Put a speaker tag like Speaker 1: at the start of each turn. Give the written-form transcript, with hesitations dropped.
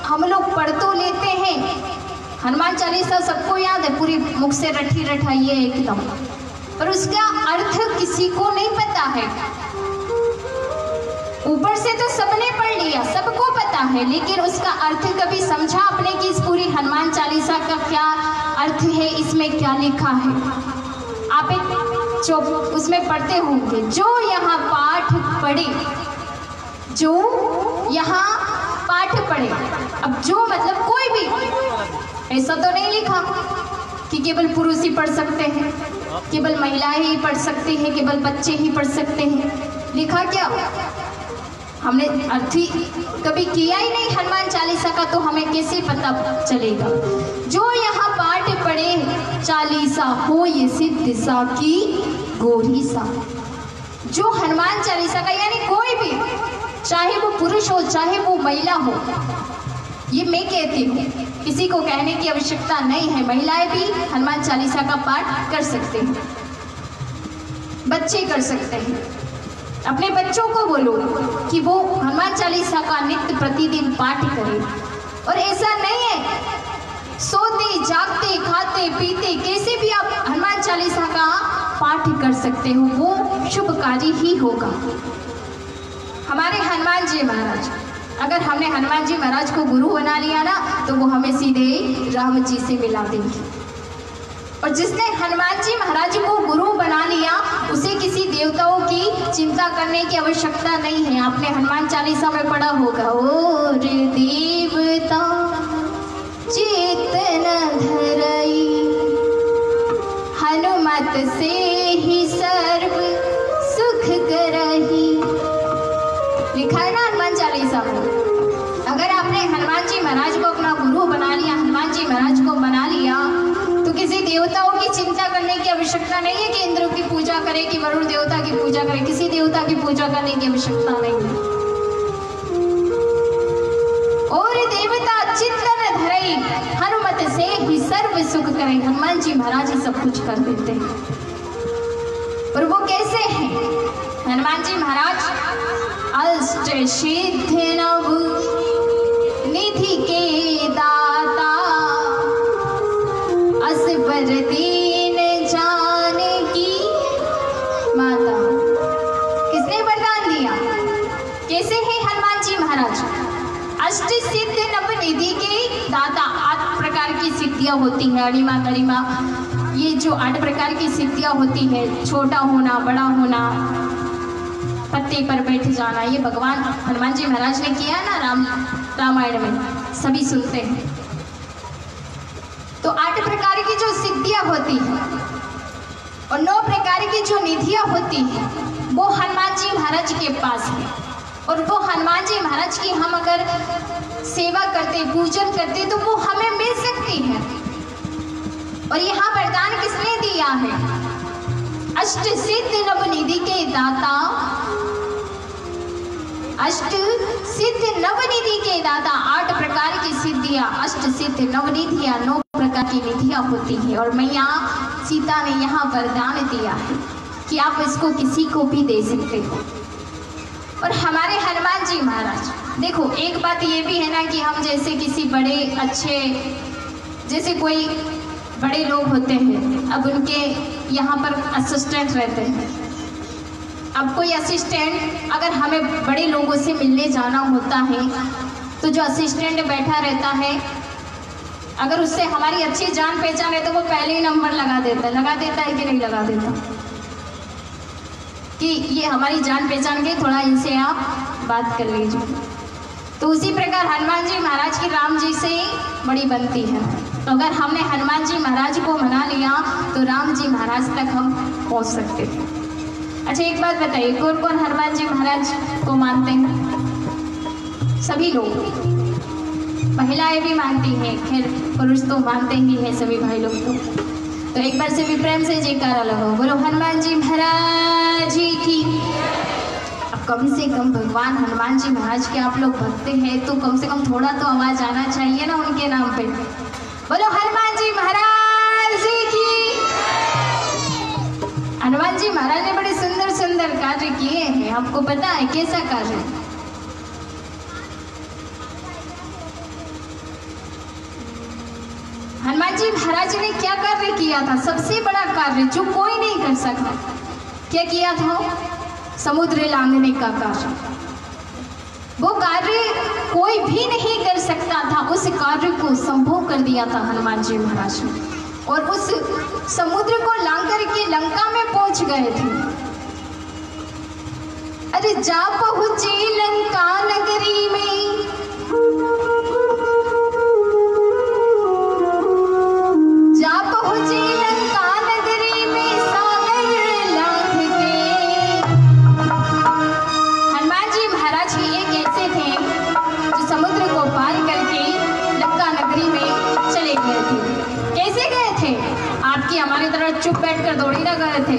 Speaker 1: हम लोग पढ़ तो लेते हैं, हनुमान चालीसा सबको याद है, पूरी मुख से रटी रटाई है एकदम, पर उसका अर्थ किसी को नहीं पता है। ऊपर से तो सबने पढ़ लिया, सबको पता है, लेकिन उसका अर्थ कभी समझा आपने कि इस पूरी हनुमान चालीसा का क्या अर्थ है, इसमें क्या लिखा है? आप एक जो उसमें पढ़ते होंगे, जो यहाँ पाठ पढ़े, जो यहाँ पाठ पढ़े। अब जो मतलब कोई भी, ऐसा तो नहीं लिखा कि केवल पुरुष ही पढ़ सकते हैं, केवल महिलाएं ही पढ़ सकती हैं, केवल बच्चे ही पढ़ सकते हैं। लिखा क्या? हमने अर्थ ही कभी किया ही नहीं हनुमान चालीसा का, तो हमें कैसे पता चलेगा? जो यहाँ पाठ पढ़े चालीसा हो ये सिद्ध सा की गोरी सा। जो हनुमान चालीसा का, यानी कोई भी, चाहे वो पुरुष हो चाहे वो महिला हो, ये मैं कहती हूँ, किसी को कहने की आवश्यकता नहीं है, महिलाएं भी हनुमान चालीसा का पाठ कर सकते हैं, बच्चे कर सकते हैं। अपने बच्चों को बोलो कि वो हनुमान चालीसा का नित्य प्रतिदिन पाठ करें। और ऐसा नहीं है सोते जागते खाते पीते कैसे भी आप हनुमान चालीसा का पाठ कर सकते हो, वो शुभ कार्य ही होगा। हमारे हनुमान जी महाराज, अगर हमने हनुमान जी महाराज को गुरु बना लिया ना, तो वो हमें सीधे राम जी से मिला देंगे। और जिसने हनुमान जी महाराज को गुरु बना लिया, उसे किसी देवताओं की चिंता करने की आवश्यकता नहीं है। आपने हनुमान चालीसा में पढ़ा होगा, और देवता चेतन धरई, हनुमत से ही सर्व सुख करही। लिखा है ना हनुमान चालीसा में। अगर आपने हनुमान जी महाराज को अपना गुरु बना लिया, हनुमान जी महाराज को बना लिया, तो किसी देवताओं की चिंता करने की आवश्यकता नहीं है कि इंद्र की पूजा करे, कि वरुण देवता की पूजा करे, किसी देवता की पूजा करने की आवश्यकता नहीं है। और देवता चिंतन धरई, हनुमत से ही सर्व सुख करे। हनुमान जी महाराज ही सब कुछ कर देते हैं। और वो कैसे हैं हनुमान जी महाराज? अष्ट सिद्धि नव निधि के दाता, असबर दीन जानकी माता। किसने वरदान दिया? कैसे हैं हनुमान जी महाराज? अष्ट सिद्ध नव निधि के दाता। 8 प्रकार की सिद्धियां होती हैं, अणिमा गरिमा, ये जो 8 प्रकार की सिद्धियां होती है, छोटा होना, बड़ा होना, पत्ते पर बैठ जाना, ये भगवान हनुमान जी महाराज ने किया ना रामायण में, सभी सुनते हैं। तो 8 प्रकार की जो सिद्धियां होती हैं और 9 प्रकार की जो निधियां होती हैं, वो हनुमान जी महाराज के पास है। और वो हनुमान जी महाराज की हम अगर सेवा करते, पूजन करते, तो वो हमें मिल सकती है। और यहाँ वरदान किसने दिया है? अष्ट सिद्ध नवनिधि के दाता, अष्ट सिद्ध नवनिधि के दाता। 8 प्रकार की सिद्धियां, अष्ट सिद्ध नवनिधियां, 9 प्रकार की निधियां होती है। और मैया सीता ने यहाँ वरदान दिया है कि आप इसको किसी को भी दे सकते हो। और हमारे हनुमान जी महाराज, देखो एक बात ये भी है ना कि हम जैसे किसी बड़े अच्छे, जैसे कोई बड़े लोग होते हैं, अब उनके यहाँ पर असिस्टेंट रहते हैं। अब कोई असिस्टेंट, अगर हमें बड़े लोगों से मिलने जाना होता है, तो जो असिस्टेंट बैठा रहता है, अगर उससे हमारी अच्छी जान पहचान है, तो वो पहले ही नंबर लगा देता है कि नहीं लगा देता, कि ये हमारी जान पहचान गई, थोड़ा इनसे आप बात कर लीजिए। तो उसी प्रकार हनुमान जी महाराज की राम जी से बड़ी बनती है। तो अगर हमने हनुमान जी महाराज को मना लिया, तो राम जी महाराज तक हम पहुंच सकते हैं। अच्छा एक बात बताइए, कौन कौन हनुमान जी महाराज को मानते हैं? सभी लोग, महिलाएं भी मानती हैं, खैर पुरुष तो मानते ही हैं सभी भाई लोग। तो एक बार से भी प्रेम से जयकारा लगाओ, बोलो हनुमान जी महाराज की। अब कम से कम भगवान हनुमान जी महाराज के आप लोग भक्त हैं, तो कम से कम थोड़ा तो आवाज आना चाहिए ना उनके नाम पे। बोलो हनुमान जी महाराज की। हनुमान जी महाराज ने बड़े सुंदर सुंदर कार्य किए हैं। आपको पता है कैसा कार्य? हनुमान जी महाराज ने क्या कार्य किया था? सबसे बड़ा कार्य जो कोई नहीं कर सकता, क्या किया था? समुद्र लांघने का कार्य। वो कार्य कोई भी नहीं कर सकता था, उस कार्य को संभव कर दिया था हनुमान जी महाराज ने, और उस समुद्र को लांघ करके लंका में पहुंच गए थे। अरे जा पहुंचे लंका नगरी में, जा पहुंचे लंका नगरी में सागर लांघ के। हनुमान जी महाराज ही एक ऐसे थे जो समुद्र को पार करके लंका नगरी में चले गए थे। कैसे गए थे? आपकी हमारी तरह चुप बैठकर दौड़ी ना गए थे।